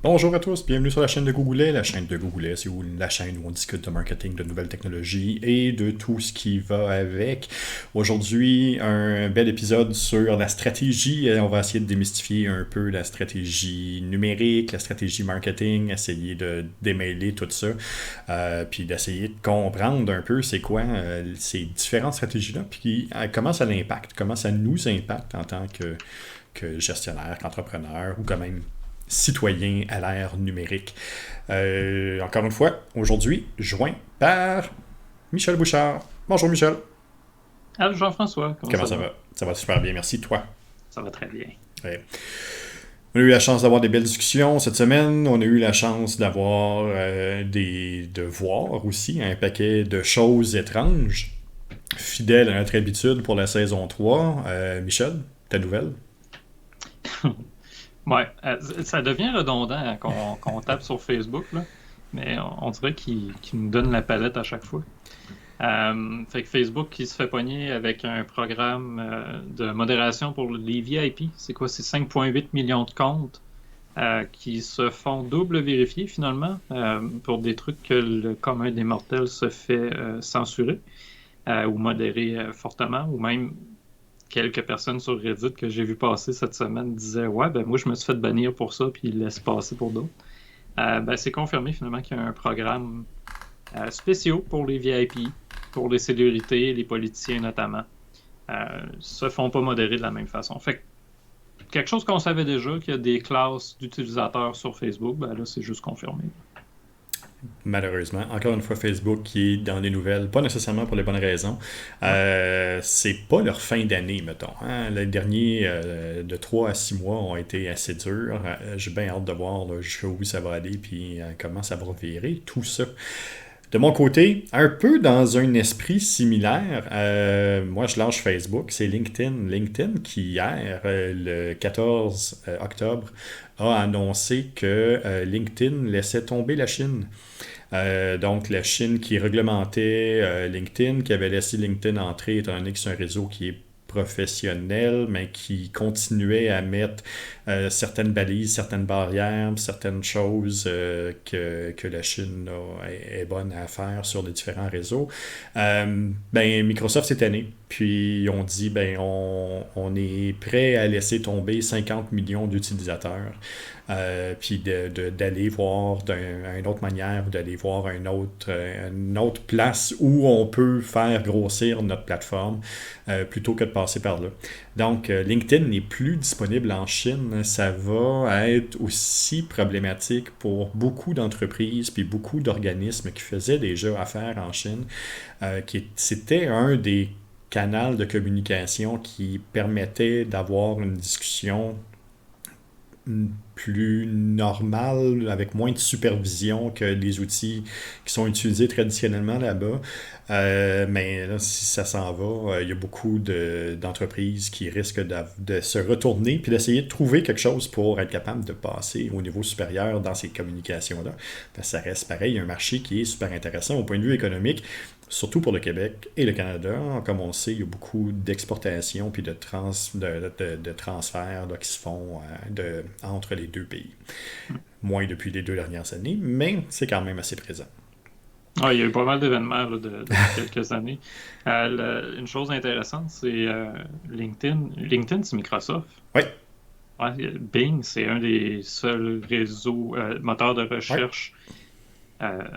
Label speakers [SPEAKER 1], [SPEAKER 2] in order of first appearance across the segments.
[SPEAKER 1] Bonjour à tous, bienvenue sur la chaîne de Googoulet. La chaîne de Googoulet, c'est la chaîne où on discute de marketing, de nouvelles technologies et de tout ce qui va avec. Aujourd'hui, un bel épisode sur la stratégie. On va essayer de démystifier un peu la stratégie numérique, la stratégie marketing, essayer de démêler tout ça, puis d'essayer de comprendre un peu c'est quoi ces différentes stratégies-là, puis comment ça l'impacte, comment ça nous impacte en tant que gestionnaire, qu'entrepreneur ou quand même citoyen à l'ère numérique. Encore une fois, aujourd'hui, joint par Michel Bouchard. Bonjour Michel.
[SPEAKER 2] Ah, Jean-François, comment
[SPEAKER 1] Comment
[SPEAKER 2] ça
[SPEAKER 1] ça
[SPEAKER 2] va?
[SPEAKER 1] va? Ça va super bien, merci. Toi?
[SPEAKER 2] Ça va très bien.
[SPEAKER 1] Ouais. On a eu la chance d'avoir des belles discussions cette semaine. On a eu la chance d'avoir de voir aussi un paquet de choses étranges, fidèles à notre habitude pour la saison 3. Michel, ta nouvelle?
[SPEAKER 2] Ouais, ça devient redondant hein, qu'on tape sur Facebook, là, mais on dirait qu'il nous donne la palette à chaque fois. Fait que Facebook qui se fait pogner avec un programme de modération pour les VIP. C'est quoi? C'est 5,8 millions de comptes qui se font double vérifier finalement pour des trucs que le commun des mortels se fait censurer ou modérer fortement, ou même quelques personnes sur Reddit que j'ai vu passer cette semaine disaient ouais, ben moi je me suis fait bannir pour ça, puis ils laissent passer pour d'autres. Ben, c'est confirmé finalement qu'il y a un programme spécial pour les VIP, pour les célébrités, les politiciens notamment. Se font pas modérer de la même façon. Fait que quelque chose qu'on savait déjà, qu'il y a des classes d'utilisateurs sur Facebook, ben là c'est juste confirmé.
[SPEAKER 1] Malheureusement. Encore une fois, Facebook qui est dans les nouvelles, pas nécessairement pour les bonnes raisons.
[SPEAKER 2] Ouais.
[SPEAKER 1] C'est pas leur fin d'année, mettons. Hein. Les derniers de 3 à 6 mois ont été assez durs. J'ai bien hâte de voir là, jusqu'où ça va aller puis comment ça va virer, tout ça. De mon côté, un peu dans un esprit similaire, moi je lâche Facebook, c'est LinkedIn. LinkedIn qui hier, le 14 octobre, a annoncé que LinkedIn laissait tomber la Chine. Donc, la Chine qui réglementait LinkedIn, qui avait laissé LinkedIn entrer, étant donné que c'est un réseau qui est professionnel, mais qui continuait à mettre certaines balises, certaines barrières, certaines choses que la Chine est bonne à faire sur les différents réseaux. Ben, Microsoft s'est tanné. Puis on dit, ben, on est prêt à laisser tomber 50 millions d'utilisateurs puis d'aller voir d'une autre manière, d'aller voir une autre place où on peut faire grossir notre plateforme plutôt que de passer par là. Donc, LinkedIn n'est plus disponible en Chine. Ça va être aussi problématique pour beaucoup d'entreprises puis beaucoup d'organismes qui faisaient déjà affaire en Chine. C'était un des canaux de communication qui permettait d'avoir une discussion plus normal, avec moins de supervision que les outils qui sont utilisés traditionnellement là-bas. Mais là, si ça s'en va, il y a beaucoup d'entreprises qui risquent de se retourner puis d'essayer de trouver quelque chose pour être capable de passer au niveau supérieur dans ces communications-là. Parce que ça reste pareil, un marché qui est super intéressant au point de vue économique, surtout pour le Québec et le Canada. Comme on le sait, il y a beaucoup d'exportations puis de transferts là, qui se font entre les deux pays. Moins depuis les 2 dernières années, mais c'est quand même assez présent.
[SPEAKER 2] Ouais, il y a eu pas mal d'événements là, depuis quelques années. Une chose intéressante, c'est LinkedIn. LinkedIn, c'est Microsoft.
[SPEAKER 1] Oui,
[SPEAKER 2] Ouais, Bing, c'est un des seuls réseaux moteurs de
[SPEAKER 1] oui,
[SPEAKER 2] recherche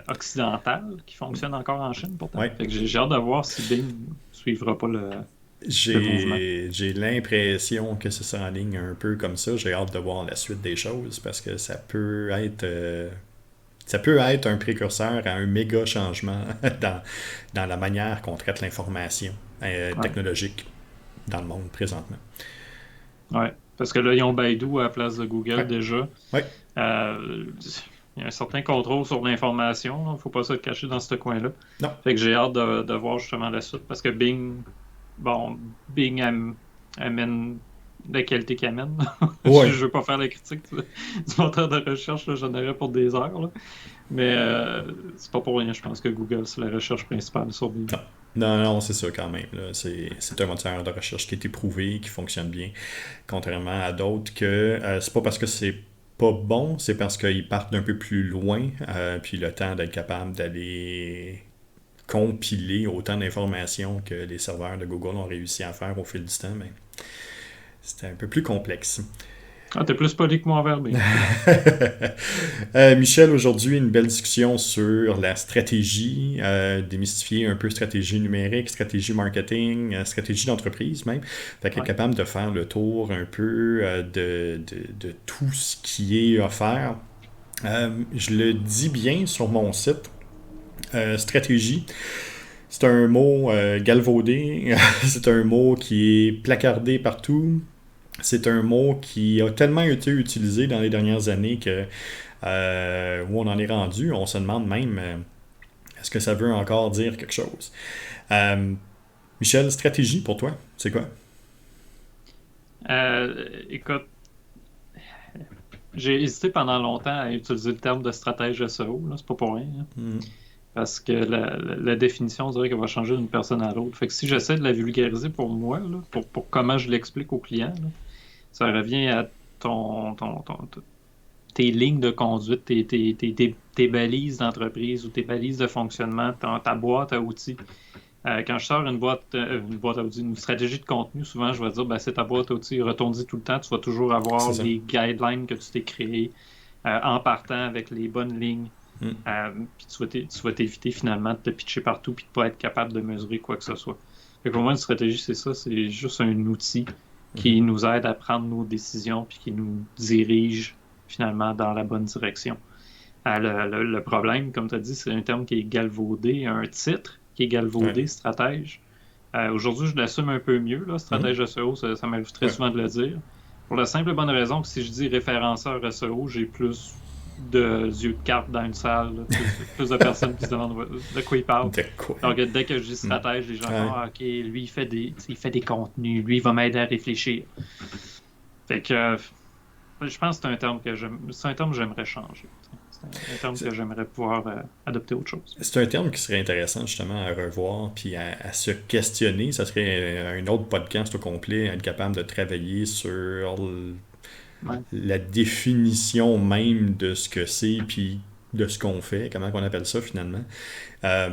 [SPEAKER 2] occidental qui fonctionne encore en Chine pourtant.
[SPEAKER 1] oui.
[SPEAKER 2] Fait que j'ai hâte de voir si Bing suivra pas le mouvement.
[SPEAKER 1] J'ai l'impression que ça s'enligne un peu comme ça. J'ai hâte de voir la suite des choses parce que ça peut être un précurseur à un méga changement dans la manière qu'on traite l'information
[SPEAKER 2] Ouais,
[SPEAKER 1] technologique dans le monde présentement.
[SPEAKER 2] ouais. Parce que là, ils ont Baidu à la place de
[SPEAKER 1] Oui,
[SPEAKER 2] Google déjà.
[SPEAKER 1] oui,
[SPEAKER 2] Euh, il y a un certain contrôle sur l'information. Il ne faut pas se le cacher dans ce coin-là.
[SPEAKER 1] non,
[SPEAKER 2] Fait que j'ai hâte de voir justement la suite. Parce que Bing, bon, Bing amène la qualité qu'il amène. Je
[SPEAKER 1] oui.
[SPEAKER 2] ne veux pas faire la critique du moteur de recherche, là, j'en aurais pour des heures. Là. Mais c'est pas pour rien, je pense que Google, c'est la recherche principale sur Bing.
[SPEAKER 1] Non. Non, non, c'est ça quand même. Là. C'est un moteur de recherche qui est éprouvé, qui fonctionne bien, contrairement à d'autres que c'est pas parce que c'est pas bons, c'est parce qu'ils partent d'un peu plus loin, puis le temps d'être capable d'aller compiler autant d'informations que les serveurs de Google ont réussi à faire au fil du temps, mais c'était un peu plus complexe.
[SPEAKER 2] Ah, t'es plus poli que moi envers lui.
[SPEAKER 1] Michel, aujourd'hui, une belle discussion sur la stratégie, démystifier un peu stratégie numérique, stratégie marketing, stratégie d'entreprise même. Fait qu'être capable de faire le tour un peu de tout ce qui est offert. Je le dis bien sur mon site. Stratégie, c'est un mot galvaudé, c'est un mot qui est placardé partout. C'est un mot qui a tellement été utilisé dans les dernières années que où on en est rendu, on se demande même est-ce que ça veut encore dire quelque chose. Michel, stratégie pour toi, c'est quoi?
[SPEAKER 2] Écoute, j'ai hésité pendant longtemps à utiliser le terme de stratège SEO, là, c'est pas pour rien. Hein. Parce que la définition, on dirait qu'elle va changer d'une personne à l'autre. Fait que si j'essaie de la vulgariser pour moi, là, pour comment je l'explique aux clients, là, ça revient à tes lignes de conduite, tes balises d'entreprise ou tes balises de fonctionnement, ta boîte à outils. Quand je sors une boîte à outils, une stratégie de contenu, souvent je vais dire c'est ta boîte à outils, retourne-y tout le temps, tu vas toujours avoir des guidelines que tu t'es créées en partant avec les bonnes lignes. Puis tu vas t'éviter finalement de te pitcher partout puis de pas être capable de mesurer quoi que ce soit. Fait que pour moi, une stratégie, c'est ça, c'est juste un outil qui nous aide à prendre nos décisions puis qui nous dirige finalement dans la bonne direction. Le problème, comme tu as dit, c'est un terme qui est galvaudé, un titre qui est galvaudé, stratège. Aujourd'hui, je l'assume un peu mieux, là, stratège SEO, ça m'arrive très souvent de le dire. Pour la simple et bonne raison que si je dis référenceur SEO, j'ai plus de yeux de carte dans une salle, là, plus de personnes qui se demandent de quoi ils parlent. Donc, dès que je dis stratège, les gens disent OK, lui, il fait des contenus, lui, il va m'aider à réfléchir. Fait que je pense que c'est un terme que j'aimerais changer. C'est un terme que j'aimerais pouvoir adopter autre chose.
[SPEAKER 1] C'est un terme qui serait intéressant justement à revoir puis à se questionner. Ça serait un autre podcast au complet, être capable de travailler sur la définition même de ce que c'est puis de ce qu'on fait, comment on appelle ça finalement. La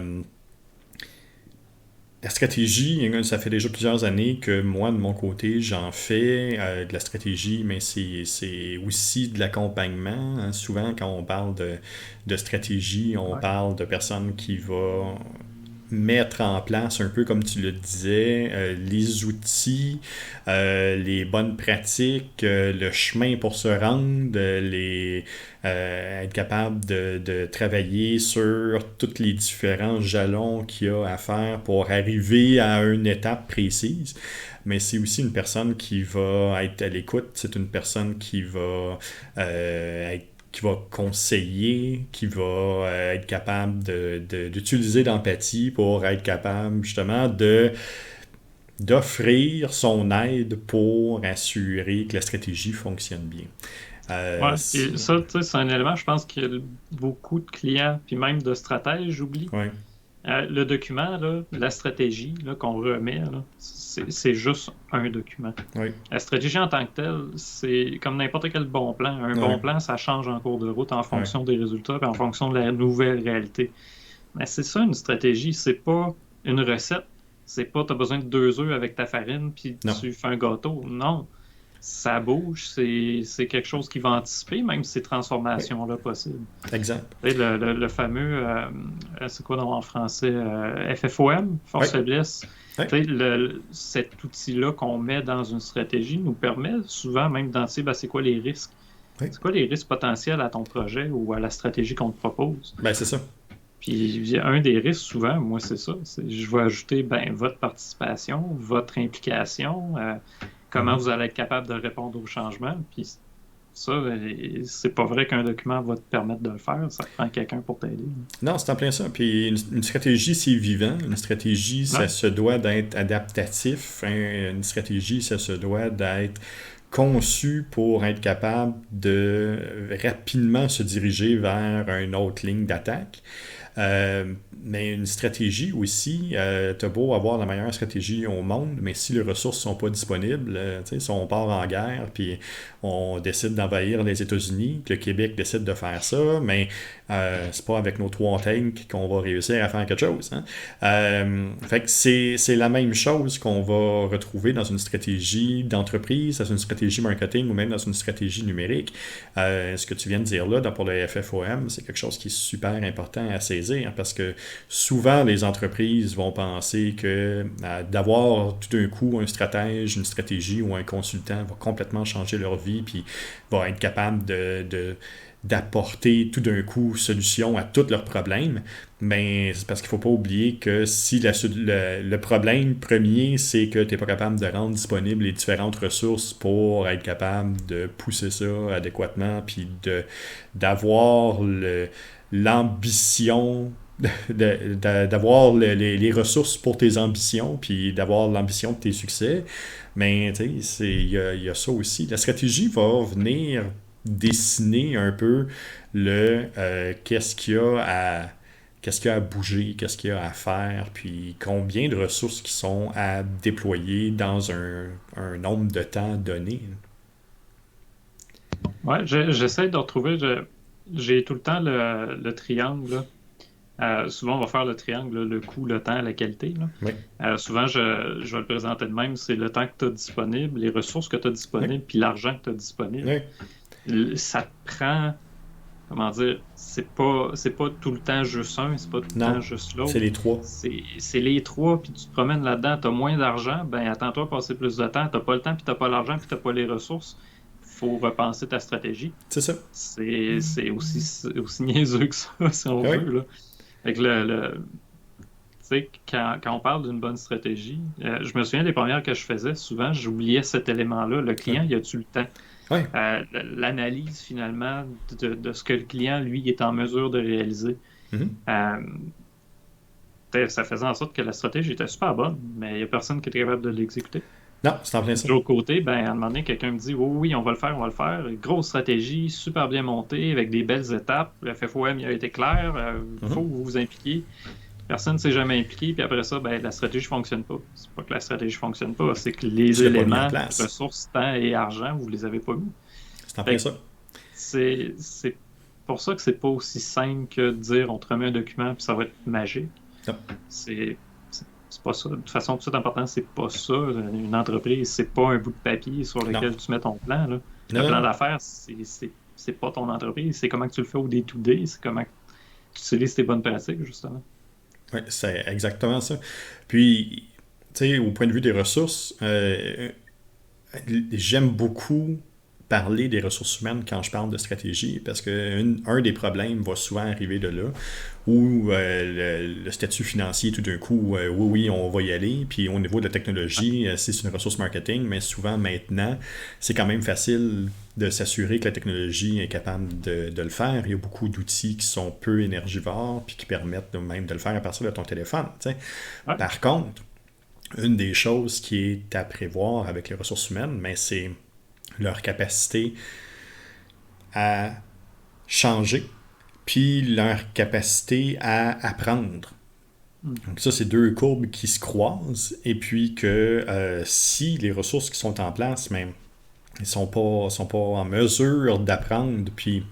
[SPEAKER 1] stratégie, ça fait déjà plusieurs années que moi, de mon côté, j'en fais de la stratégie, mais c'est aussi de l'accompagnement. Hein. Souvent, quand on parle de stratégie, on parle de personnes qui vont mettre en place, un peu comme tu le disais, les outils, les bonnes pratiques, le chemin pour se rendre, être capable de travailler sur tous les différents jalons qu'il y a à faire pour arriver à une étape précise. Mais c'est aussi une personne qui va être à l'écoute, c'est une personne qui va qui va conseiller, qui va être capable d'utiliser l'empathie pour être capable justement d'offrir son aide pour assurer que la stratégie fonctionne bien.
[SPEAKER 2] Et ça, c'est un élément, je pense qu'il y a beaucoup de clients, puis même de stratèges, j'oublie. Le document, là, la stratégie là, qu'on remet, là, c'est juste un document. La stratégie en tant que telle, c'est comme n'importe quel bon plan. Un bon plan, ça change en cours de route en fonction des résultats et en fonction de la nouvelle réalité. Mais c'est ça, une stratégie. C'est pas une recette. C'est pas tu as besoin de 2 œufs avec ta farine puis tu fais un gâteau. Non. Ça bouge, c'est quelque chose qui va anticiper même ces transformations-là possibles.
[SPEAKER 1] Exact.
[SPEAKER 2] Le fameux, c'est quoi en français, FFOM, force-faiblesse. Cet outil-là qu'on met dans une stratégie nous permet souvent même d'anticiper c'est quoi les risques. C'est quoi les risques potentiels à ton projet ou à la stratégie qu'on te propose.
[SPEAKER 1] C'est ça.
[SPEAKER 2] Puis un des risques souvent, moi c'est ça, je vais ajouter votre participation, votre implication, comment vous allez être capable de répondre aux changements. Puis ça, c'est pas vrai qu'un document va te permettre de le faire. Ça prend quelqu'un pour t'aider.
[SPEAKER 1] Non, c'est en plein ça. Puis une stratégie, c'est vivant. Une stratégie, ça se doit d'être adaptatif. Une stratégie, ça se doit d'être conçu pour être capable de rapidement se diriger vers une autre ligne d'attaque. Mais une stratégie aussi, t'as beau avoir la meilleure stratégie au monde, mais si les ressources sont pas disponibles, si on part en guerre, puis on décide d'envahir les États-Unis, que le Québec décide de faire ça, mais c'est pas avec nos 3 tanks qu'on va réussir à faire quelque chose. Hein? Fait que c'est la même chose qu'on va retrouver dans une stratégie d'entreprise, dans une stratégie marketing ou même dans une stratégie numérique. Ce que tu viens de dire là, pour le FFOM, c'est quelque chose qui est super important à saisir, hein, parce que souvent les entreprises vont penser que d'avoir tout d'un coup un stratège, une stratégie ou un consultant va complètement changer leur vie puis va être capable d'apporter tout d'un coup solution à tous leurs problèmes, mais c'est parce qu'il ne faut pas oublier que si le problème premier, c'est que tu n'es pas capable de rendre disponibles les différentes ressources pour être capable de pousser ça adéquatement, puis d'avoir l'ambition d'avoir les ressources pour tes ambitions, puis d'avoir l'ambition de tes succès. Mais tu sais, il y a ça aussi. La stratégie va venir dessiner un peu qu'est-ce qu'il y a à bouger, qu'est-ce qu'il y a à faire, puis combien de ressources qui sont à déployer dans un nombre de temps donné.
[SPEAKER 2] Ouais, j'essaie de retrouver. J'ai tout le temps le triangle. Là. Souvent, on va faire le triangle, là, le coût, le temps, la qualité. Là.
[SPEAKER 1] Oui.
[SPEAKER 2] Souvent, je vais le présenter de même. C'est le temps que tu as disponible, les ressources que tu as disponibles, puis l'argent que tu as disponible.
[SPEAKER 1] Oui.
[SPEAKER 2] Ça te prend, comment dire, c'est pas tout le temps juste un, c'est pas tout le temps juste l'autre.
[SPEAKER 1] C'est les trois.
[SPEAKER 2] C'est les trois, puis tu te promènes là-dedans, tu as moins d'argent, ben attends-toi à passer plus de temps, tu pas le temps, puis tu pas l'argent, puis tu pas les ressources. Faut repenser ta stratégie.
[SPEAKER 1] C'est ça.
[SPEAKER 2] C'est aussi niaiseux que ça, si on veut. Là. Fait que tu sais, quand on parle d'une bonne stratégie, je me souviens des premières que je faisais, souvent j'oubliais cet élément-là. Le client, il a-tu le temps?
[SPEAKER 1] Ouais.
[SPEAKER 2] L'analyse finalement de ce que le client, lui, est en mesure de réaliser. Ça faisait en sorte que la stratégie était super bonne, mais il n'y a personne qui était capable de l'exécuter.
[SPEAKER 1] Non, c'est en plein ça.
[SPEAKER 2] De l'autre côté, à un moment donné, quelqu'un me dit oui, on va le faire. Grosse stratégie, super bien montée, avec des belles étapes. Le FFOM, il a été clair, il faut que vous vous impliquiez. Personne ne s'est jamais impliqué, puis après ça, la stratégie ne fonctionne pas. C'est pas que la stratégie ne fonctionne pas, c'est que les éléments, ressources, temps et argent, vous ne les avez pas mis.
[SPEAKER 1] C'est en plein ça.
[SPEAKER 2] C'est pour ça que c'est pas aussi simple que de dire on te remet un document puis ça va être magique.
[SPEAKER 1] Non.
[SPEAKER 2] C'est pas ça. De toute façon, tout important, c'est pas ça. Une entreprise, c'est pas un bout de papier sur lequel tu mets ton plan. Là. Le plan d'affaires, c'est pas ton entreprise. C'est comment que tu le fais au day-to-day. C'est comment tu utilises tes bonnes pratiques, justement.
[SPEAKER 1] Oui, c'est exactement ça. Puis, tu sais, au point de vue des ressources, j'aime beaucoup parler des ressources humaines quand je parle de stratégie, parce qu'un des problèmes va souvent arriver de là, où le statut financier, tout d'un coup, oui, on va y aller, puis au niveau de la technologie, c'est une ressource marketing, mais souvent maintenant, c'est quand même facile de s'assurer que la technologie est capable de le faire. Il y a beaucoup d'outils qui sont peu énergivores, puis qui permettent même de le faire à partir de ton téléphone. Ouais. Par contre, une des choses qui est à prévoir avec les ressources humaines, mais c'est leur capacité à changer, puis leur capacité à apprendre. Donc ça, c'est deux courbes qui se croisent, et puis que si les ressources qui sont en place, même, ils sont pas en mesure d'apprendre, puis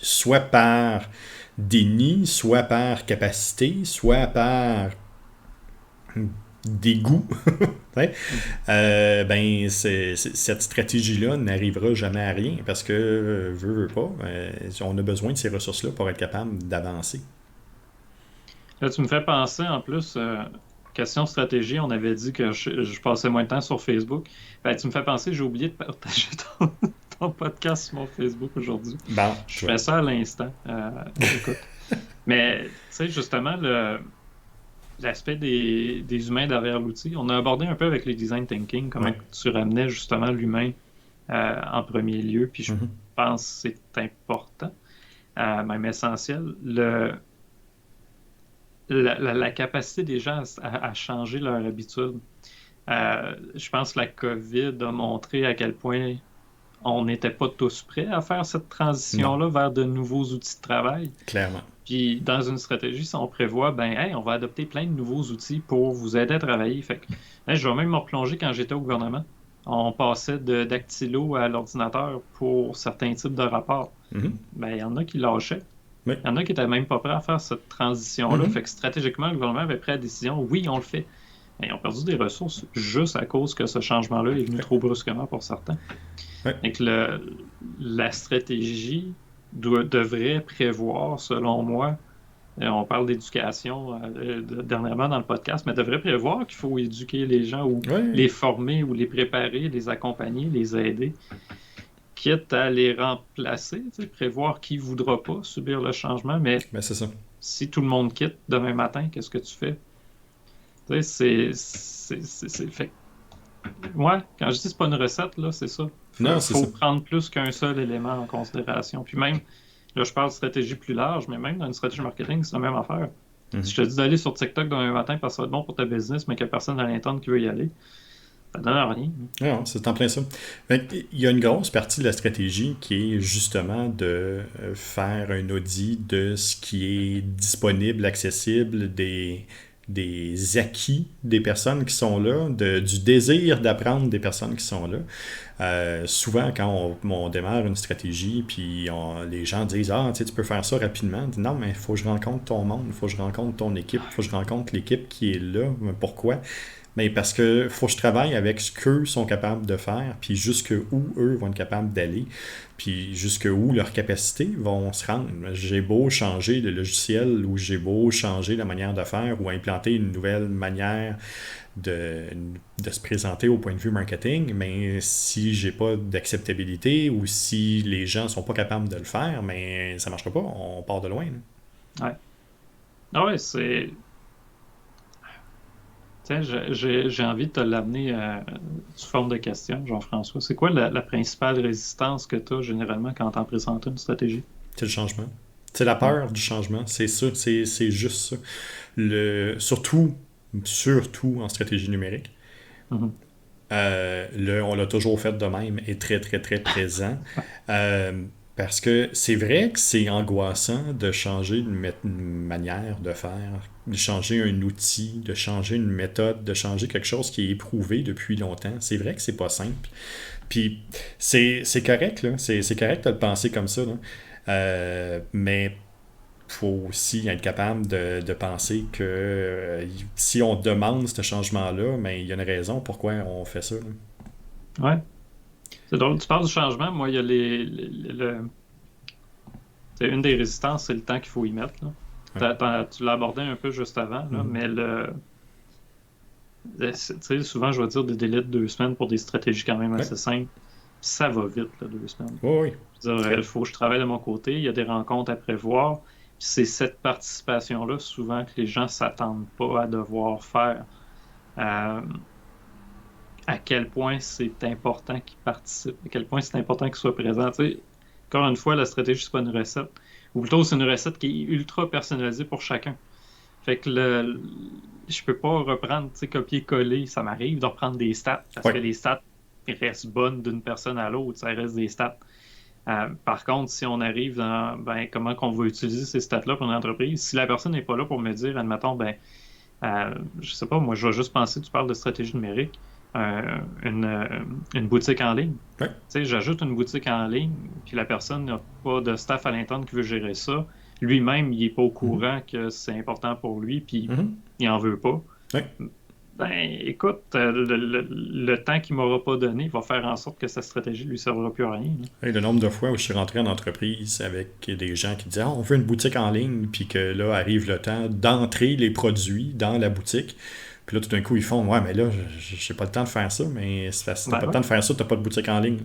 [SPEAKER 1] soit par déni, soit par capacité, soit par dégoût, cette stratégie-là n'arrivera jamais à rien, parce que, veut pas, on a besoin de ces ressources-là pour être capable d'avancer.
[SPEAKER 2] Là, tu me fais penser, en plus, question stratégie, on avait dit que je passais moins de temps sur Facebook. Tu me fais penser, j'ai oublié de partager ton podcast sur mon Facebook aujourd'hui. Je fais ça à l'instant. Écoute. Mais, tu sais, justement, l'aspect des humains derrière l'outil, on a abordé un peu avec les design thinking, comment tu ramenais justement l'humain en premier lieu, puis je pense que c'est important, même essentiel. La capacité des gens à changer leur habitude. Je pense que la COVID a montré à quel point on n'était pas tous prêts à faire cette transition-là vers de nouveaux outils de travail.
[SPEAKER 1] Clairement.
[SPEAKER 2] Puis dans une stratégie, si on prévoit, ben, hey, on va adopter plein de nouveaux outils pour vous aider à travailler. Fait que, hey, je vais même me replonger quand j'étais au gouvernement. On passait de dactylo à l'ordinateur pour certains types de rapports.
[SPEAKER 1] Mhm.
[SPEAKER 2] Ben, il y en a qui lâchaient.
[SPEAKER 1] Oui.
[SPEAKER 2] Il y en a qui n'étaient même pas prêts à faire cette transition-là.
[SPEAKER 1] Mhm.
[SPEAKER 2] Fait que stratégiquement, le gouvernement avait pris la décision, oui, on le fait. Mais ils ont perdu des ressources juste à cause que ce changement-là est venu trop brusquement pour certains.
[SPEAKER 1] Oui.
[SPEAKER 2] Et que la stratégie devrait prévoir, selon moi, on parle d'éducation dernièrement dans le podcast, mais devrait prévoir qu'il faut éduquer les gens ou
[SPEAKER 1] Oui.
[SPEAKER 2] les former ou les préparer, les accompagner, les aider, quitte à les remplacer, prévoir qui ne voudra pas subir le changement, mais
[SPEAKER 1] Ben, c'est ça.
[SPEAKER 2] si tout le monde quitte demain matin, qu'est-ce que tu fais? Tu sais, c'est fait. Ouais, quand je dis c'est pas une recette, là, c'est ça.
[SPEAKER 1] Non, c'est
[SPEAKER 2] Faut
[SPEAKER 1] ça.
[SPEAKER 2] prendre plus qu'un seul élément en considération. Puis même, là, je parle de stratégie plus large, mais même dans une stratégie marketing, c'est la même affaire. Si je te dis d'aller sur TikTok demain matin parce que ça va être bon pour ta business, mais qu'il n'y a personne à l'interne qui veut y aller, ça donne rien.
[SPEAKER 1] Non, c'est en plein ça. Il y a une grosse partie de la stratégie qui est justement de faire un audit de ce qui est disponible, accessible, des acquis des personnes qui sont là, du désir d'apprendre des personnes qui sont là. Souvent, quand on démarre une stratégie, puis les gens disent « Ah, tu peux faire ça rapidement. » Non, mais il faut que je rencontre ton monde, il faut que je rencontre ton équipe, il faut que je rencontre l'équipe qui est là. Pourquoi? Mais parce que faut que je travaille avec ce qu'eux sont capables de faire, puis jusqu'où eux vont être capables d'aller, puis jusqu'où leurs capacités vont se rendre. J'ai beau changer le logiciel, ou j'ai beau changer la manière de faire, ou implanter une nouvelle manière de se présenter au point de vue marketing, mais si j'ai pas d'acceptabilité, ou si les gens sont pas capables de le faire, mais ça marchera pas, on part de loin.
[SPEAKER 2] Ouais. Ah ouais, c'est... Tiens, j'ai envie de te l'amener sous forme de question, Jean-François. C'est quoi la principale résistance que tu as généralement quand tu en présentes une stratégie?
[SPEAKER 1] C'est le changement. C'est la peur du changement. C'est ça, c'est juste ça. Surtout en stratégie numérique.
[SPEAKER 2] Mhm.
[SPEAKER 1] On l'a toujours fait de même et très, très, très présent. Parce que c'est vrai que c'est angoissant de changer une manière de faire, de changer un outil, de changer une méthode, de changer quelque chose qui est éprouvé depuis longtemps. C'est vrai que c'est pas simple. Puis c'est correct, là. C'est correct de le penser comme ça, là. Mais faut aussi être capable de penser que si on demande ce changement-là, mais il y a une raison pourquoi on fait ça, là.
[SPEAKER 2] Ouais. C'est drôle, tu parles du changement. Moi, il y a une des résistances, c'est le temps qu'il faut y mettre, là. Tu l'as abordé un peu juste avant, là, mais tu sais, souvent, je vais dire des délais de 2 semaines pour des stratégies quand même assez simples. Ça va vite, là, 2 semaines.
[SPEAKER 1] Oui.
[SPEAKER 2] Il faut que je travaille de mon côté, il y a des rencontres à prévoir. C'est cette participation-là, souvent, que les gens ne s'attendent pas à devoir faire. À quel point c'est important qu'ils participent, à quel point c'est important qu'ils soient présents. Tu sais, encore une fois, la stratégie, c'est pas une recette. Ou plutôt, c'est une recette qui est ultra personnalisée pour chacun. Fait que je peux pas reprendre, tu sais, copier-coller. Ça m'arrive de reprendre des stats, parce que les stats restent bonnes d'une personne à l'autre. Ça reste des stats. Par contre, si on arrive dans comment qu'on va utiliser ces stats-là pour une entreprise, si la personne n'est pas là pour me dire, admettons, je sais pas, moi, je vais juste penser, tu parles de stratégie numérique, une boutique en ligne.
[SPEAKER 1] Ouais.
[SPEAKER 2] Tu sais, j'ajoute une boutique en ligne, puis la personne n'a pas de staff à l'interne qui veut gérer ça. Lui-même, il n'est pas au courant que c'est important pour lui, puis il n'en veut pas.
[SPEAKER 1] Ouais.
[SPEAKER 2] Écoute, le temps qu'il ne m'aura pas donné va faire en sorte que sa stratégie ne lui servira plus à rien.
[SPEAKER 1] Et le nombre de fois où je suis rentré en entreprise avec des gens qui disaient on veut une boutique en ligne, puis que là arrive le temps d'entrer les produits dans la boutique. Puis là, tout d'un coup, ils font ouais, mais là, j'ai pas le temps de faire ça, mais si t'as pas le temps de faire ça, t'as pas de boutique en ligne.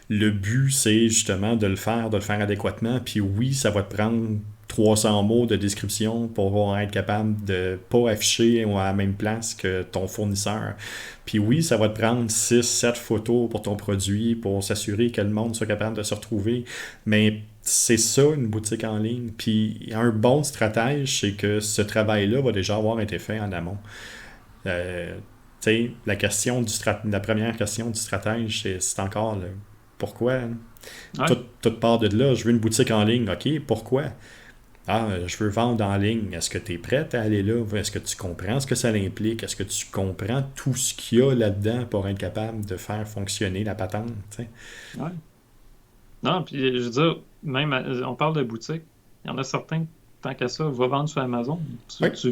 [SPEAKER 1] Le but, c'est justement de le faire adéquatement. Puis oui, ça va te prendre 300 mots de description pour être capable de pas afficher à la même place que ton fournisseur. Puis oui, ça va te prendre 6-7 photos pour ton produit pour s'assurer que le monde soit capable de se retrouver. Mais c'est ça, une boutique en ligne. Puis un bon stratège, c'est que ce travail-là va déjà avoir été fait en amont. La première question du stratège, c'est encore pourquoi. Hein? Tout part de là. Je veux une boutique en ligne. OK, pourquoi? Je veux vendre en ligne. Est-ce que tu es prête à aller là? Est-ce que tu comprends ce que ça implique? Est-ce que tu comprends tout ce qu'il y a là-dedans pour être capable de faire fonctionner la patente? T'sais?
[SPEAKER 2] Ouais. Non, puis je veux dire, même, on parle de boutique. Il y en a certains, tant qu'à ça, va vendre sur Amazon.
[SPEAKER 1] Oui.
[SPEAKER 2] Tu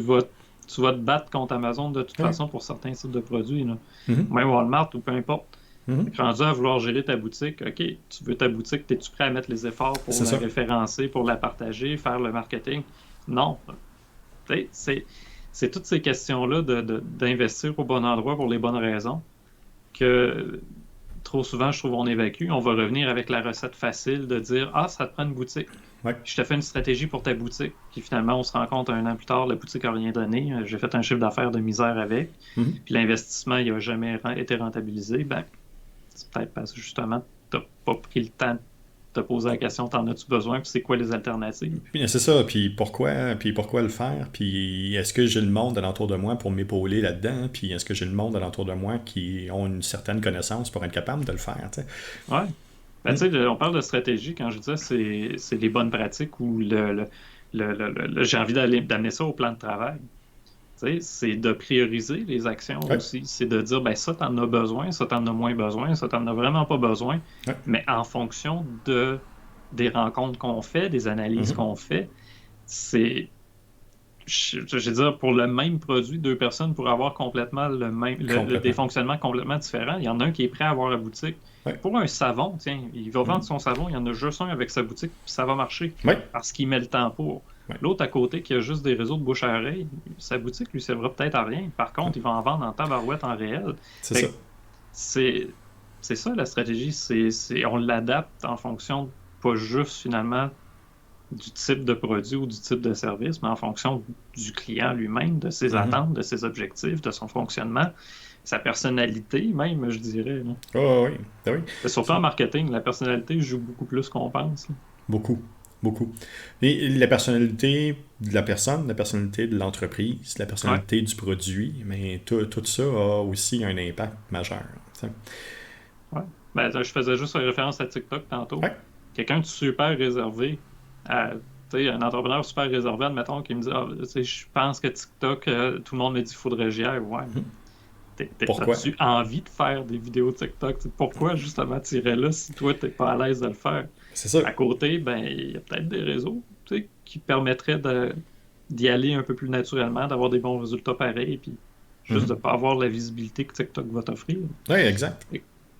[SPEAKER 2] vas te battre contre Amazon de toute façon pour certains types de produits. Là.
[SPEAKER 1] Mhm.
[SPEAKER 2] Même Walmart ou peu importe.
[SPEAKER 1] Mhm.
[SPEAKER 2] Rendu à vouloir gérer ta boutique, OK, tu veux ta boutique, es-tu prêt à mettre les efforts pour
[SPEAKER 1] C'est
[SPEAKER 2] la
[SPEAKER 1] ça.
[SPEAKER 2] référencer, pour la partager, faire le marketing? Non. Tu sais, c'est toutes ces questions-là d'investir au bon endroit pour les bonnes raisons que trop souvent, je trouve, on évacue. On va revenir avec la recette facile de dire « Ah, ça te prend une boutique.
[SPEAKER 1] Ouais.
[SPEAKER 2] Je te fais une stratégie pour ta boutique. » Puis finalement, on se rend compte 1 an plus tard, la boutique n'a rien donné. J'ai fait un chiffre d'affaires de misère avec.
[SPEAKER 1] Mhm.
[SPEAKER 2] Puis l'investissement, il n'a jamais été rentabilisé. Ben, c'est peut-être parce que justement, tu n'as pas pris le temps de te poser la question, t'en as-tu besoin, puis c'est quoi les alternatives?
[SPEAKER 1] Puis c'est ça, puis pourquoi le faire, puis est-ce que j'ai le monde alentour de moi pour m'épauler là-dedans, puis est-ce que j'ai le monde alentour de moi qui ont une certaine connaissance pour être capable de le faire, tu sais?
[SPEAKER 2] Ouais. Ben, tu sais, on parle de stratégie, quand je disais c'est les bonnes pratiques ou j'ai envie d'amener ça au plan de travail. Tu sais, c'est de prioriser les actions aussi. C'est de dire, ben ça, t'en as besoin, ça, t'en as moins besoin, ça, t'en as vraiment pas besoin. Mais en fonction des rencontres qu'on fait, des analyses qu'on fait, c'est... Je veux dire, pour le même produit, 2 personnes pourraient avoir complètement des fonctionnements complètement différents. Il y en a un qui est prêt à avoir la boutique. Pour un savon, tiens, il va vendre son savon, il y en a juste un avec sa boutique, puis ça va marcher parce qu'il met le temps pour. L'autre à côté, qui a juste des réseaux de bouche à oreille, sa boutique lui servira peut-être à rien. Par contre, il va en vendre en tabarouette en réel.
[SPEAKER 1] C'est ça.
[SPEAKER 2] C'est ça la stratégie. On l'adapte en fonction, pas juste finalement du type de produit ou du type de service, mais en fonction du client lui-même, de ses attentes, de ses objectifs, de son fonctionnement, sa personnalité même, je dirais.
[SPEAKER 1] Oh, oui.
[SPEAKER 2] Oui. Surtout en marketing, la personnalité joue beaucoup plus qu'on pense. Là.
[SPEAKER 1] Beaucoup. Et la personnalité de la personne, la personnalité de l'entreprise, la personnalité du produit, mais tout ça a aussi un impact majeur.
[SPEAKER 2] Oui. Ben, je faisais juste référence à TikTok tantôt. Quelqu'un de super réservé, un entrepreneur super réservé, admettons, qui me dit je pense que TikTok, tout le monde me dit qu'il faudrait que j'y aille. Ouais.
[SPEAKER 1] Pourquoi?
[SPEAKER 2] As-tu envie de faire des vidéos TikTok? Pourquoi justement tirer là si toi, tu n'es pas à l'aise de le faire?
[SPEAKER 1] C'est ça.
[SPEAKER 2] À côté, ben il y a peut-être des réseaux qui permettraient d'y aller un peu plus naturellement, d'avoir des bons résultats pareils, puis juste de ne pas avoir la visibilité que TikTok va t'offrir.
[SPEAKER 1] Oui, exact.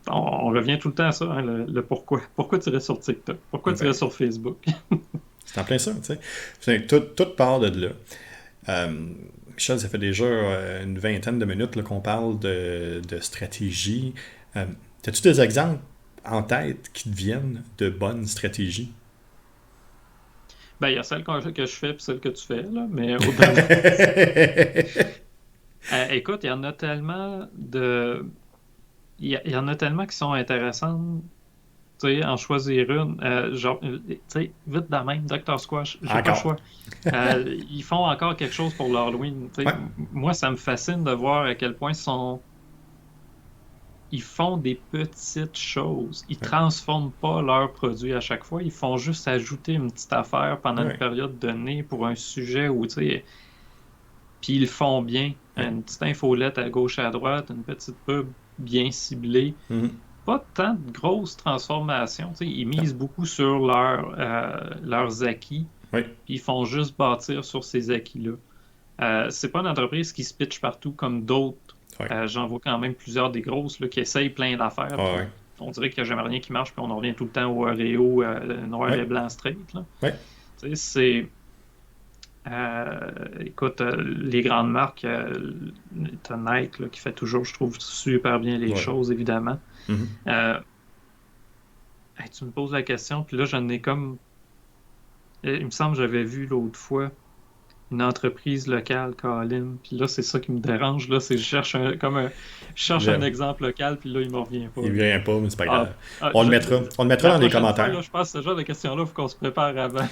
[SPEAKER 2] On revient tout le temps à ça, le pourquoi. Pourquoi tu irais sur TikTok? Pourquoi tu irais sur Facebook?
[SPEAKER 1] C'est en plein ça, tu sais. Tout part de là. Michel, ça fait déjà une vingtaine de minutes là, qu'on parle de stratégie. As-tu des exemples en tête qui te viennent de bonnes stratégies?
[SPEAKER 2] Ben, il y a celle que je fais et celle que tu fais, là, mais écoute, il y en a tellement il y en a tellement qui sont intéressantes. Tu sais, en choisir une, tu sais, vite de même, Dr. Squash, j'ai pas le choix. Ils font encore quelque chose pour l'Halloween. Moi, ça me fascine de voir à quel point ils font des petites choses. Ils transforment pas leurs produits à chaque fois. Ils font juste ajouter une petite affaire pendant une période donnée pour un sujet où, tu sais, puis ils le font bien. Une petite infolette à gauche et à droite, une petite pub bien ciblée. Pas tant de grosses transformations. T'sais, ils misent beaucoup sur leurs acquis. Puis ils font juste bâtir sur ces acquis-là. C'est pas une entreprise qui se pitch partout comme d'autres. J'en vois quand même plusieurs des grosses là, qui essayent plein d'affaires. On dirait qu'il n'y a jamais rien qui marche, puis on en revient tout le temps au Oreo noir et blanc straight. Là. C'est... écoute, les grandes marques, t'as Nike là, qui fait toujours, je trouve, super bien les choses, évidemment. Tu me poses la question, puis là, j'en ai comme... Il me semble que j'avais vu l'autre fois une entreprise locale, Colin, puis là, c'est ça qui me dérange, là, c'est je cherche un exemple local, puis là, il me revient pas.
[SPEAKER 1] Il ne vient pas, mais c'est pas grave. On le mettra dans les commentaires.
[SPEAKER 2] Fois, là, je pense que ce genre de questions-là, il faut qu'on se prépare avant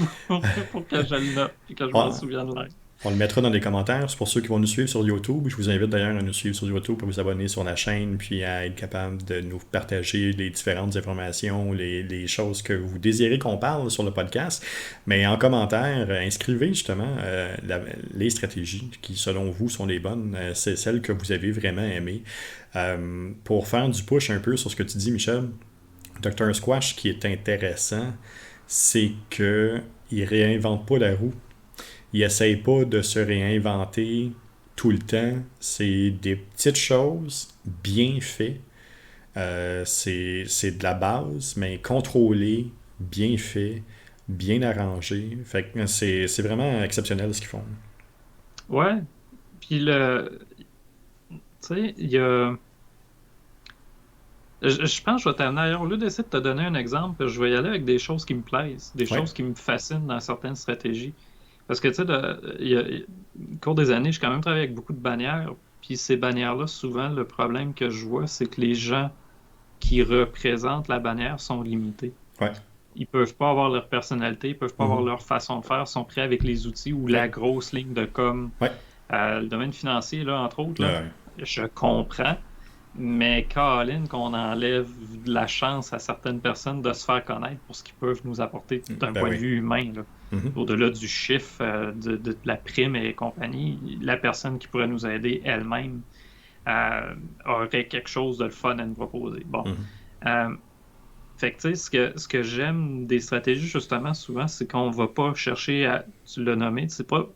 [SPEAKER 2] pour que je le note, et que je m'en souvienne là.
[SPEAKER 1] On le mettra dans les commentaires. C'est pour ceux qui vont nous suivre sur YouTube. Je vous invite d'ailleurs à nous suivre sur YouTube pour vous abonner sur la chaîne, puis à être capable de nous partager les différentes informations, les choses que vous désirez qu'on parle sur le podcast. Mais en commentaire, inscrivez justement les stratégies qui, selon vous, sont les bonnes. C'est celles que vous avez vraiment aimées. Pour faire du push un peu sur ce que tu dis, Michel, Dr. Squash, qui est intéressant, c'est qu'il ne réinvente pas la roue. Il n'essaye pas de se réinventer tout le temps. C'est des petites choses bien faites. C'est de la base, mais contrôlé, bien fait, bien arrangé. Fait que c'est vraiment exceptionnel ce qu'ils font.
[SPEAKER 2] Ouais. Puis tu sais, il y a. Je pense que je vais t'amener ailleurs. Au lieu d'essayer de te donner un exemple, je vais y aller avec des choses qui me plaisent, des
[SPEAKER 1] Ouais.
[SPEAKER 2] choses qui me fascinent dans certaines stratégies. Parce que, tu sais, au cours des années, j'ai quand même travaillé avec beaucoup de bannières. Puis ces bannières-là, souvent, le problème que je vois, c'est que les gens qui représentent la bannière sont limités.
[SPEAKER 1] Ouais.
[SPEAKER 2] Ils peuvent pas avoir leur personnalité, ils peuvent pas avoir leur façon de faire, sont prêts avec les outils ou la grosse ligne de com.
[SPEAKER 1] Ouais.
[SPEAKER 2] Le domaine financier, là, entre autres, là,
[SPEAKER 1] Ouais.
[SPEAKER 2] je comprends. Mais Colin, qu'on enlève de la chance à certaines personnes de se faire connaître pour ce qu'ils peuvent nous apporter d'un
[SPEAKER 1] Ben
[SPEAKER 2] point
[SPEAKER 1] oui.
[SPEAKER 2] de vue humain. Là. Au-delà du chiffre, de la prime et compagnie, la personne qui pourrait nous aider elle-même aurait quelque chose de le fun à nous proposer. Bon. Fait que tu sais, ce que j'aime des stratégies, justement, souvent, c'est qu'on va pas chercher à, tu l'as nommé, c'est pas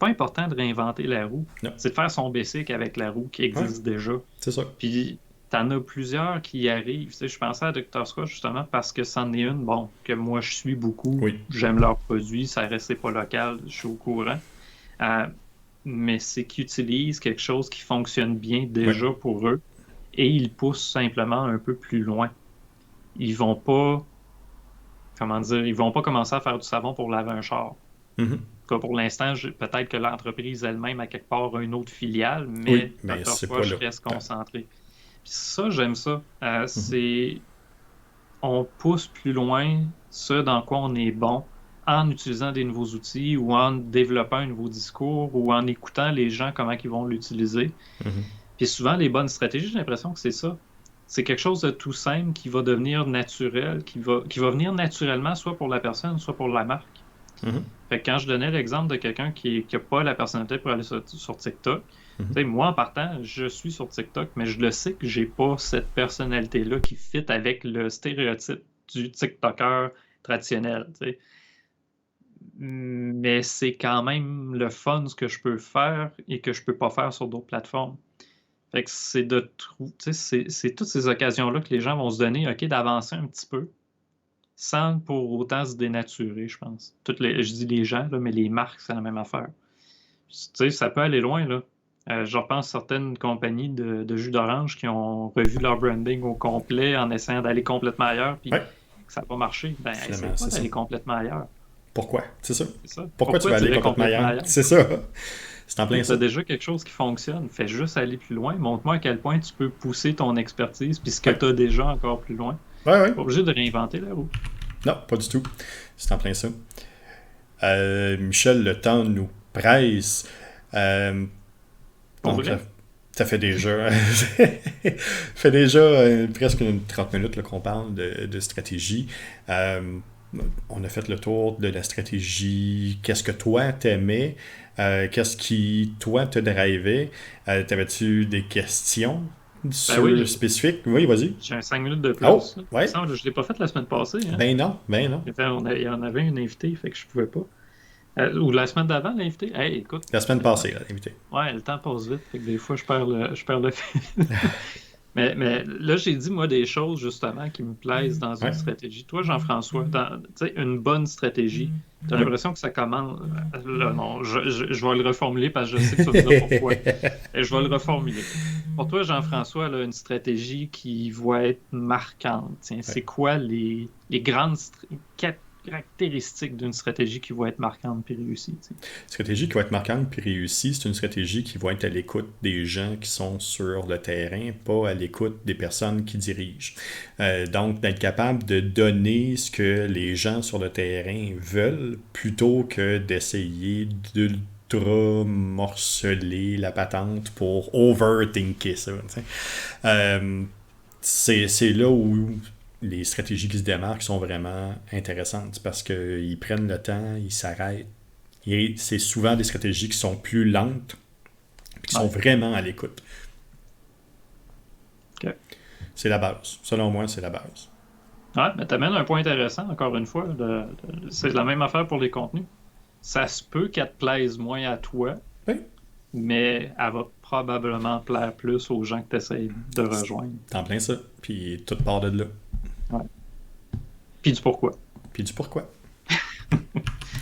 [SPEAKER 2] important de réinventer la roue.
[SPEAKER 1] Non.
[SPEAKER 2] C'est de faire son basic avec la roue qui existe déjà.
[SPEAKER 1] C'est ça.
[SPEAKER 2] Puis, t'en as plusieurs qui y arrivent. Tu sais, je pensais à Dr. Scott justement parce que c'en est une, bon, que moi je suis beaucoup.
[SPEAKER 1] Oui.
[SPEAKER 2] J'aime leurs produits, ça reste pas local, je suis au courant. Mais c'est qu'ils utilisent quelque chose qui fonctionne bien déjà pour eux et ils poussent simplement un peu plus loin. Ils vont pas, ils vont pas commencer à faire du savon pour laver un char. Pour l'instant, peut-être que l'entreprise elle-même, à quelque part, a une autre filiale, mais Dr. Squash reste concentré. Puis ça, j'aime ça. C'est... On pousse plus loin ce dans quoi on est bon en utilisant des nouveaux outils ou en développant un nouveau discours ou en écoutant les gens comment ils vont l'utiliser. Puis souvent, les bonnes stratégies, j'ai l'impression que c'est ça. C'est quelque chose de tout simple qui va devenir naturel, qui va venir naturellement, soit pour la personne, soit pour la marque. Fait que quand je donnais l'exemple de quelqu'un qui n'a pas la personnalité pour aller sur TikTok, moi en partant, je suis sur TikTok, mais je le sais que j'ai pas cette personnalité-là qui fit avec le stéréotype du TikToker traditionnel. T'sais. Mais c'est quand même le fun ce que je peux faire et que je peux pas faire sur d'autres plateformes. Fait que c'est de c'est toutes ces occasions-là que les gens vont se donner, OK, d'avancer un petit peu, sans pour autant se dénaturer, je pense. Je dis les gens, là, mais les marques, c'est la même affaire. Tu sais, ça peut aller loin, là. Je repense à certaines compagnies de jus d'orange qui ont revu leur branding au complet en essayant d'aller complètement ailleurs, puis que ça n'a pas marché. Ben, essaye pas d'aller complètement ailleurs.
[SPEAKER 1] Pourquoi? C'est ça.
[SPEAKER 2] ça.
[SPEAKER 1] Pourquoi tu vas aller complètement ailleurs? C'est ça. C'est en plein ça.
[SPEAKER 2] Tu as déjà quelque chose qui fonctionne. Fais juste aller plus loin. Montre-moi à quel point tu peux pousser ton expertise, puis ce que tu as déjà encore plus loin.
[SPEAKER 1] Ouais.
[SPEAKER 2] Pas obligé de réinventer la roue.
[SPEAKER 1] Non, pas du tout. C'est en plein ça. Michel, le temps nous presse. Donc, ça fait déjà, presque 30 minutes là, qu'on parle de stratégie. On a fait le tour de la stratégie. Qu'est-ce que toi t'aimais? Qu'est-ce qui, toi, te drivait? T'avais-tu des questions spécifiques? Oui, vas-y.
[SPEAKER 2] J'ai 5 minutes de plus.
[SPEAKER 1] Oh, ouais.
[SPEAKER 2] Je ne l'ai pas fait la semaine passée. Hein?
[SPEAKER 1] Ben non.
[SPEAKER 2] Il y en avait une invitée, fait que je pouvais pas. Ou la semaine d'avant, l'invité. Hey, écoute.
[SPEAKER 1] La semaine passée, l'invité.
[SPEAKER 2] Ouais, le temps passe vite, fait que des fois, je perds le fil. Mais là, j'ai dit, moi, des choses, justement, qui me plaisent dans une stratégie. Toi, Jean-François, une bonne stratégie, tu as l'impression que ça commence... Là, non, je vais le reformuler parce que je sais que tu vas me dire pourquoi. Et je vais le reformuler. Pour toi, Jean-François, là, une stratégie qui va être marquante, c'est quoi les grandes caractéristiques d'une stratégie qui va être marquante puis réussie? T'sais.
[SPEAKER 1] Stratégie qui va être marquante puis réussie, c'est une stratégie qui va être à l'écoute des gens qui sont sur le terrain, pas à l'écoute des personnes qui dirigent. Donc, d'être capable de donner ce que les gens sur le terrain veulent plutôt que d'essayer de ultra morceler la patente pour overthinker ça. C'est là où les stratégies qui se démarquent sont vraiment intéressantes parce qu'ils prennent le temps, ils s'arrêtent. Et c'est souvent des stratégies qui sont plus lentes et qui sont vraiment à l'écoute.
[SPEAKER 2] OK.
[SPEAKER 1] C'est la base. Selon moi, c'est la base.
[SPEAKER 2] Ouais, mais tu amènes un point intéressant, encore une fois. C'est la même affaire pour les contenus. Ça se peut qu'elle te plaise moins à toi,
[SPEAKER 1] Oui.
[SPEAKER 2] mais elle va probablement plaire plus aux gens que tu essaies de rejoindre.
[SPEAKER 1] T'en plein ça. Puis tout part de là.
[SPEAKER 2] Ouais. Puis du pourquoi.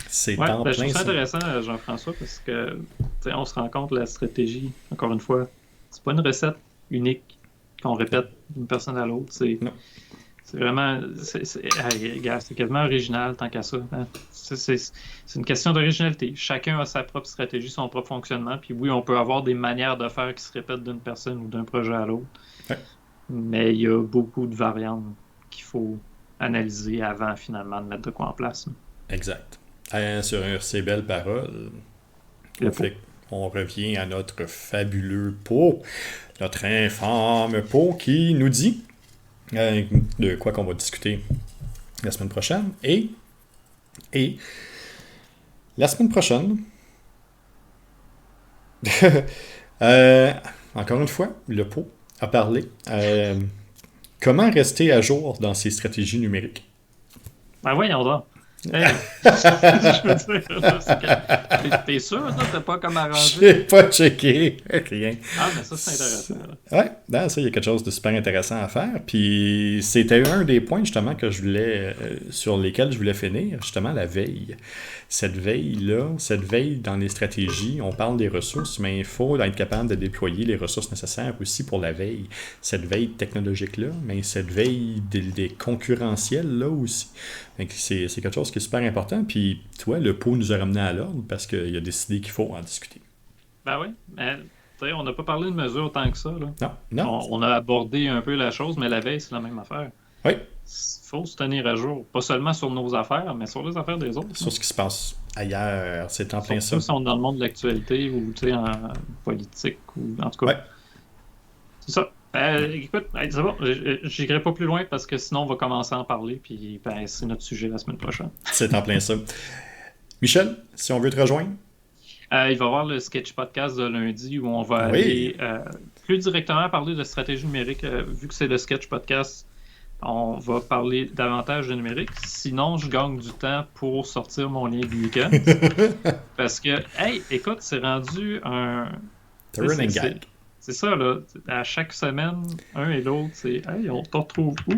[SPEAKER 1] C'est
[SPEAKER 2] Ouais,
[SPEAKER 1] en
[SPEAKER 2] je trouve
[SPEAKER 1] plein
[SPEAKER 2] ça
[SPEAKER 1] ça.
[SPEAKER 2] intéressant, Jean-François, parce que on se rend compte la stratégie, encore une fois, c'est pas une recette unique qu'on répète d'une personne à l'autre.
[SPEAKER 1] Non.
[SPEAKER 2] C'est vraiment. Gars, c'est quasiment original tant qu'à ça. Hein. C'est une question d'originalité. Chacun a sa propre stratégie, son propre fonctionnement. Puis oui, on peut avoir des manières de faire qui se répètent d'une personne ou d'un projet à l'autre.
[SPEAKER 1] Ouais.
[SPEAKER 2] Mais il y a beaucoup de variantes qu'il faut analyser avant finalement de mettre de quoi en place.
[SPEAKER 1] Exact. Sur ces belles paroles, on revient à notre fabuleux pot, notre infâme pot qui nous dit de quoi qu'on va discuter la semaine prochaine. Et la semaine prochaine, encore une fois, le pot a parlé. Comment rester à jour dans ses stratégies numériques?
[SPEAKER 2] Ben voyons donc. Hey, je veux dire, là, t'es sûr, là, t'as pas comme arrangé?
[SPEAKER 1] J'ai pas checké. Rien.
[SPEAKER 2] Ah, mais ça, c'est intéressant.
[SPEAKER 1] Ouais, non, ça, il y a quelque chose de super intéressant à faire. Puis c'était un des points, justement, que je voulais, sur lesquels je voulais finir, justement, la veille. Cette veille dans les stratégies, on parle des ressources, mais il faut être capable de déployer les ressources nécessaires aussi pour la veille. Cette veille technologique-là, mais cette veille des concurrentiels-là aussi. C'est quelque chose qui est super important. Puis, toi, le pot nous a ramené à l'ordre parce qu'il a décidé qu'il faut en discuter.
[SPEAKER 2] Ben oui, mais on n'a pas parlé de mesures tant que ça. Là.
[SPEAKER 1] Non.
[SPEAKER 2] On a abordé un peu la chose, mais la veille, c'est la même affaire.
[SPEAKER 1] Oui.
[SPEAKER 2] Il faut se tenir à jour, pas seulement sur nos affaires, mais sur les affaires des autres.
[SPEAKER 1] Sur ce qui se passe ailleurs, c'est en plein ça.
[SPEAKER 2] Surtout si on est dans le monde de l'actualité ou en politique, ou en tout cas.
[SPEAKER 1] Ouais.
[SPEAKER 2] C'est ça. Écoute, c'est bon, j'irai pas plus loin parce que sinon on va commencer à en parler, puis c'est notre sujet la semaine prochaine.
[SPEAKER 1] C'est en plein ça. Michel, si on veut te rejoindre?
[SPEAKER 2] Il va y avoir le Sketch Podcast de lundi où on va aller plus directement parler de stratégie numérique. Vu que c'est le Sketch Podcast, on va parler davantage de numérique. Sinon, je gagne du temps pour sortir mon lien du week-end. Parce que, hey, écoute, c'est rendu un...
[SPEAKER 1] running gag.
[SPEAKER 2] C'est ça, là. À chaque semaine, un et l'autre, c'est hey, on te retrouve où?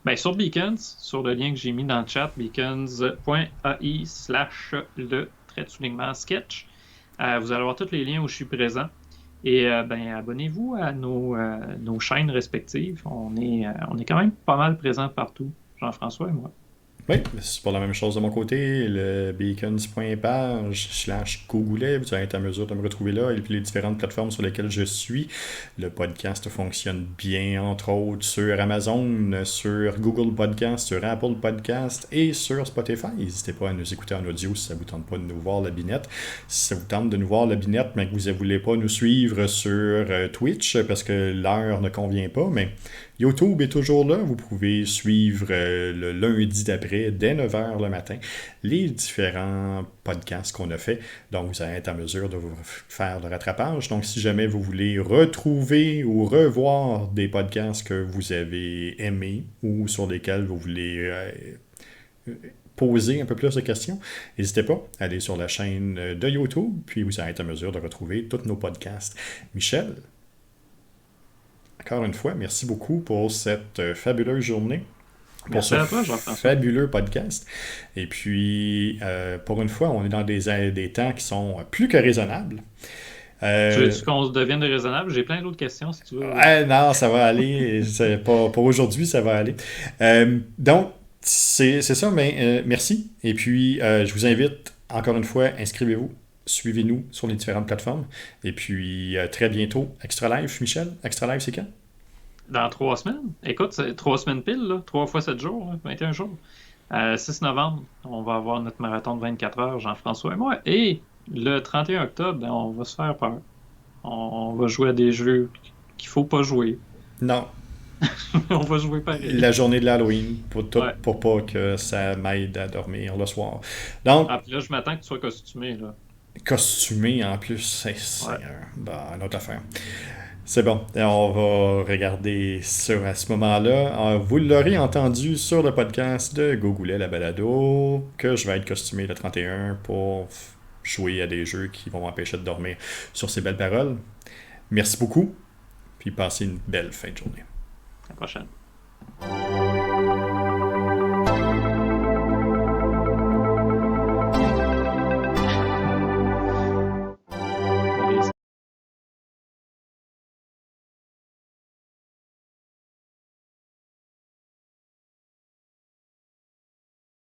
[SPEAKER 2] Ben, sur Beacons, sur le lien que j'ai mis dans le chat, beacons.ai/le-sketch. Vous allez avoir tous les liens où je suis présent. Et abonnez-vous à nos chaînes respectives. On est quand même pas mal présents partout, Jean-François et moi.
[SPEAKER 1] Oui, c'est pour la même chose de mon côté. Le beacons.page/Cogoulet, vous allez être en mesure de me retrouver là et puis les différentes plateformes sur lesquelles je suis. Le podcast fonctionne bien, entre autres, sur Amazon, sur Google Podcast, sur Apple Podcast et sur Spotify. N'hésitez pas à nous écouter en audio si ça ne vous tente pas de nous voir la binette. Si ça vous tente de nous voir la binette, mais que vous ne voulez pas nous suivre sur Twitch parce que l'heure ne convient pas, mais YouTube est toujours là. Vous pouvez suivre le lundi d'après, dès 9h le matin, les différents podcasts qu'on a fait. Donc, vous allez être en mesure de vous faire le rattrapage. Donc, si jamais vous voulez retrouver ou revoir des podcasts que vous avez aimés ou sur lesquels vous voulez poser un peu plus de questions, n'hésitez pas à aller sur la chaîne de YouTube, puis vous allez être en mesure de retrouver tous nos podcasts. Michel, encore une fois, merci beaucoup pour cette fabuleuse journée, pour ce fabuleux podcast. Et puis, pour une fois, on est dans des temps qui sont plus que raisonnables.
[SPEAKER 2] Tu veux qu'on devienne raisonnable? J'ai plein d'autres questions, si tu veux.
[SPEAKER 1] Non, ça va aller. Pour aujourd'hui, ça va aller. Donc, c'est ça, mais merci. Et puis, je vous invite, encore une fois, inscrivez-vous. Suivez-nous sur les différentes plateformes. Et puis, très bientôt, Extra Live, Michel. Extra Live, c'est quand?
[SPEAKER 2] Dans 3 semaines. Écoute, c'est 3 semaines pile, là. 3 fois 7 jours, là, 21 jours. 6 novembre, on va avoir notre marathon de 24 heures, Jean-François et moi. Et le 31 octobre, ben, on va se faire peur. On va jouer à des jeux qu'il faut pas jouer.
[SPEAKER 1] Non,
[SPEAKER 2] On va jouer pareil.
[SPEAKER 1] la journée de l'Halloween,
[SPEAKER 2] Ouais.
[SPEAKER 1] pour pas que ça m'aide à dormir le soir. Donc,
[SPEAKER 2] Ah, puis là, je m'attends que tu sois costumé, là.
[SPEAKER 1] costumé en plus,
[SPEAKER 2] Ouais.
[SPEAKER 1] une autre affaire. C'est bon, on va regarder ça à ce moment-là. Vous l'aurez entendu sur le podcast de Gogoulet la balado, que je vais être costumé le 31 pour jouer à des jeux qui vont m'empêcher de dormir. Sur ces belles paroles, merci beaucoup, puis passez une belle fin de journée.
[SPEAKER 2] À la prochaine.